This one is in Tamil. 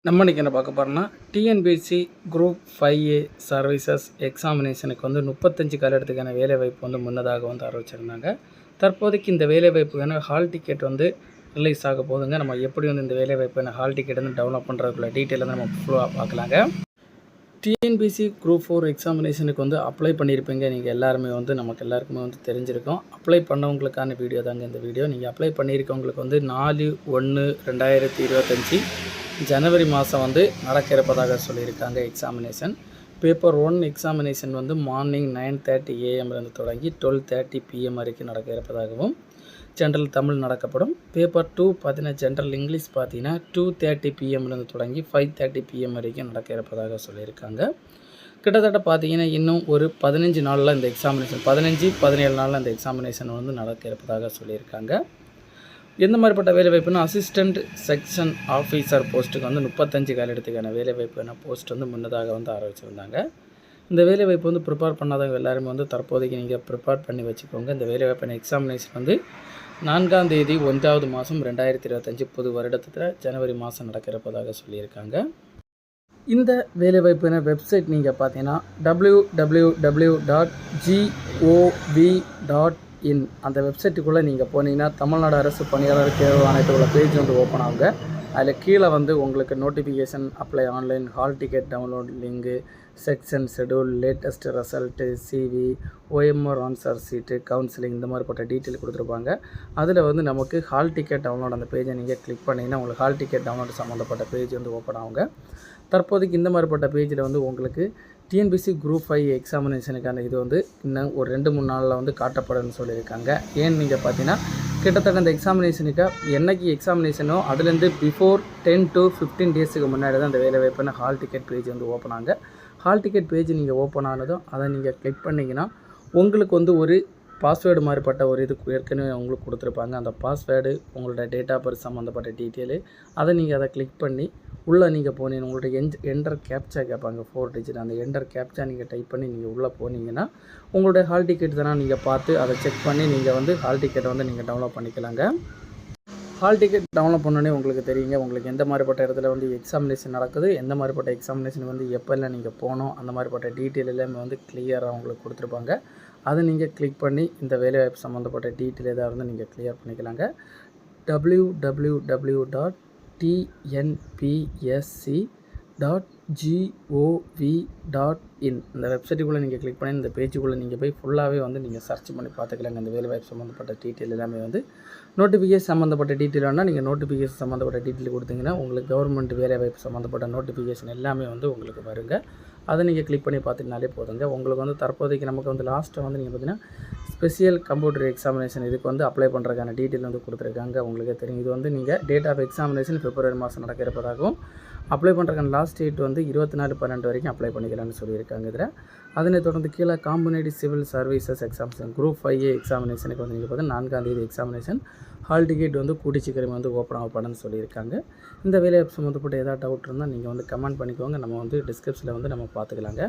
நம்ம இன்றைக்கி என்ன பார்க்க போகிறோம்னா டிஎன்பிஎஸ்சி குரூப் 5A சர்வீசஸ் எக்ஸாமினேஷனுக்கு வந்து 35 காலத்துக்கான வேலைவாய்ப்பு வந்து முன்னதாக வந்து அறிவிச்சிருந்தாங்க. தற்போதைக்கு இந்த வேலைவாய்ப்புக்கான ஹால் டிக்கெட் வந்து ரிலீஸ் ஆக போகுதுங்க. நம்ம எப்படி வந்து இந்த வேலைவாய்ப்பான ஹால் டிக்கெட் வந்து டெவலப் பண்ணுறதுக்குள்ள டீட்டெயில் வந்து நம்ம ஃபுல்லாக பார்க்கலாங்க. டிஎன்பிஎஸ்சி குரூப் 4 எக்ஸாமினேஷனுக்கு வந்து அப்ளை பண்ணியிருப்பீங்க. நீங்கள் எல்லாருமே வந்து நமக்கு எல்லாருக்குமே வந்து தெரிஞ்சிருக்கும். அப்ளை பண்ணவங்களுக்கான வீடியோ தாங்க இந்த வீடியோ. நீங்கள் அப்ளை பண்ணியிருக்கவங்களுக்கு வந்து 4/1/2025 ஜனவரி மாதம் வந்து நடக்க இருப்பதாக சொல்லியிருக்காங்க. எக்ஸாமினேஷன் பேப்பர் 1 எக்ஸாமினேஷன் வந்து மார்னிங் 9:30 AM இருந்து தொடங்கி 12:30 PM வரைக்கும் நடக்க இருப்பதாகவும், ஜென்ரல் தமிழ் நடக்கப்படும். பேப்பர் 2 பார்த்தீங்கன்னா ஜென்ரல் இங்கிலீஷ் பார்த்தீங்கன்னா 2:30 PM இருந்து தொடங்கி 5:30 PM வரைக்கும் நடக்க இருப்பதாக சொல்லியிருக்காங்க. கிட்டத்தட்ட பார்த்தீங்கன்னா இன்னும் ஒரு 15 நாளில் இந்த எக்ஸாமினேஷன் 15-17 நாளில் இந்த எக்ஸாமினேஷன் வந்து நடக்க இருப்பதாக சொல்லியிருக்காங்க. எந்த மாதிரிப்பட்ட வேலைவாய்ப்புனா அசிஸ்டண்ட் செக்ஷன் ஆஃபீஸர் போஸ்ட்டுக்கு வந்து 35 காலத்துக்கான வேலைவாய்ப்பான போஸ்ட் வந்து முன்னதாக வந்து ஆரம்பிச்சிருந்தாங்க. இந்த வேலைவாய்ப்பு வந்து ப்ரிப்பேர் பண்ணாதவங்க எல்லாருமே வந்து தற்போதைக்கு நீங்கள் ப்ரிப்பேர் பண்ணி வச்சுக்கோங்க. இந்த வேலைவாய்ப்பான எக்ஸாமினேஷன் வந்து 4ஆம் தேதி 1வது மாதம் 2025 புது வருடத்தில் ஜனவரி மாதம் நடக்க இருப்பதாக சொல்லியிருக்காங்க. இந்த வேலைவாய்ப்பான வெப்சைட் நீங்கள் பார்த்தீங்கன்னா www.gov.in அந்த வெப்சைட்டுக்குள்ளே நீங்கள் போனீங்கன்னா தமிழ்நாடு அரசு பணியாளர் தேர்வு ஆணையத்தோட பேஜ் வந்து ஓப்பன் ஆகுங்க. அதில் கீழே வந்து உங்களுக்கு notification, apply online, hall ticket download link, section schedule, latest result, CV, OMR answer sheet, counselling இந்த மாதிரிப்பட்ட டீட்டெயில் கொடுத்துருப்பாங்க. அதில் வந்து நமக்கு ஹால் டிக்கெட் டவுன்லோட் அந்த பேஜை நீங்கள் கிளிக் பண்ணிங்கன்னா உங்களுக்கு ஹால் டிக்கெட் டவுன்லோட் சம்மந்தப்பட்ட பேஜ் வந்து ஓப்பன் ஆகுங்க. தற்போதைக்கு இந்த மாதிரிப்பட்ட பேஜில் வந்து உங்களுக்கு டிஎன்பிஎஸ்சி குரூப் 5 எக்ஸாமினேஷனுக்கான இது வந்து இன்னும் ஒரு 2-3 நாளில் வந்து காட்டப்படும்னு சொல்லியிருக்காங்க. ஏன்னு நீங்கள் பார்த்தீங்கன்னா கிட்டத்தட்ட இந்த எக்ஸாமினேஷனுக்கு என்னைக்கு எக்ஸாமினேஷனோ அதுலேருந்து பிஃபோர் 10 to 15 டேஸுக்கு முன்னாடி தான் இந்த வேலைவாய்ப்பான ஹால் டிக்கெட் பேஜ் வந்து ஓப்பன் ஆகுங்க. ஹால் டிக்கெட் பேஜ் நீங்கள் ஓப்பன் ஆனதும் அதை நீங்கள் கிளிக் பண்ணிங்கன்னா உங்களுக்கு வந்து ஒரு பாஸ்வேர்டு மாதிரிப்பட்ட ஒரு இது ஏற்கனவே உங்களுக்கு கொடுத்துருப்பாங்க. அந்த பாஸ்வேர்டு, உங்களோட டேட் ஆஃப் பர்த் சம்மந்தப்பட்ட டீட்டெயிலு, அதை நீங்கள் அதை கிளிக் பண்ணி உள்ளே நீங்கள் போனீங்கன்னா உங்களுடைய என்டர் கேப்ச்சா கேட்பாங்க 4 டிஜிட். அந்த என்டர் கேப்ச்சா நீங்கள் டைப் பண்ணி நீங்கள் உள்ளே போனீங்கன்னா உங்களுடைய ஹால் டிக்கெட் தானே நீங்கள் பார்த்து அதை செக் பண்ணி நீங்கள் வந்து ஹால் டிக்கெட்டை வந்து நீங்கள் டவுன்லோட் பண்ணிக்கலாங்க. ஹால் டிக்கெட் டவுன்லோட் பண்ணோன்னே உங்களுக்கு தெரியுங்க உங்களுக்கு எந்த மாதிரிப்பட்ட இடத்துல வந்து எக்ஸாமினேஷன் நடக்குது, எந்த மாதிரிப்பட்ட எக்ஸாமினேஷன் வந்து எப்போல்லாம் நீங்கள் போகணும், அந்த மாதிரிப்பட்ட டீட்டெயில் எல்லாமே வந்து கிளியராக உங்களுக்கு கொடுத்துருப்பாங்க. அதை நீங்கள் கிளிக் பண்ணி இந்த வேலைவாய்ப்பு சம்மந்தப்பட்ட டீட்டெயில் எதாவது இருந்தால் நீங்கள் கிளியர் பண்ணிக்கலாங்க. www.tnpsc.gov.in இந்த வெப்சைட்டுக்குள்ளே நீங்கள் கிளிக் பண்ணி இந்த பேஜுக்குள்ளே நீங்கள் போய் ஃபுல்லாகவே வந்து நீங்கள் சர்ச் பண்ணி பார்த்துக்கலாங்க. இந்த வேலைவாய்ப்பு சம்மந்தப்பட்ட டீட்டெயில் எல்லாமே வந்து நோட்டிஃபிகேஷன் சம்மந்தப்பட்ட டீட்டெயில் வேணால் நீங்கள் நோட்டிஃபிகேஷன் சம்மந்தப்பட்ட டீட்டெயில் கொடுத்தீங்கன்னா உங்களுக்கு கவர்மெண்ட் வேலைவாய்ப்பு சம்மந்தப்பட்ட நோட்டிஃபிகேஷன் எல்லாமே வந்து உங்களுக்கு வருங்க. அதை நீங்கள் கிளிக் பண்ணி பார்த்துக்கினாலே போதுங்க. உங்களுக்கு வந்து தற்போதைக்கு நமக்கு வந்து லாஸ்ட்டாக வந்து நீங்கள் பார்த்தீங்கன்னா ஸ்பெஷல் கம்ப்யூட்டர் எக்ஸாமினேஷன் இதுக்கு வந்து அப்ளை பண்ணுறதுக்கான டீட்டெயில் வந்து கொடுத்துருக்காங்க. உங்களுக்கே தெரியும். இது வந்து நீங்கள் டேட் ஆஃப் எக்ஸாமினேஷன் பிப்ரவரி மாதம் நடக்க இருப்பதாகவும், அப்ளை பண்ணுறதுக்கான லாஸ்ட் டேட் வந்து 24/12 வரைக்கும் அப்ளை பண்ணிக்கலாம்னு சொல்லியிருக்காங்க. இதில் அதனை தொடர்ந்து கீழே combinative civil services examination group 5A எக்ஸாமினேஷனுக்கு வந்து நீங்கள் பார்த்தீங்கன்னா 4ஆம் தேதி எக்ஸாமினேஷன் ஹால் டிக்கெட் வந்து கூட்டி சீக்கிரமே வந்து ஓப்பன் ஆகப்படும்னு சொல்லியிருக்காங்க. இந்த வேலைவாய்ப்பு சம்மந்தப்பட்ட ஏதாவது டவுட் இருந்தால் நீங்கள் வந்து கமெண்ட் பண்ணிக்கோங்க. நம்ம வந்து டிஸ்கிரிப்ஷனில் வந்து நம்ம பார்த்துக்கலாங்க.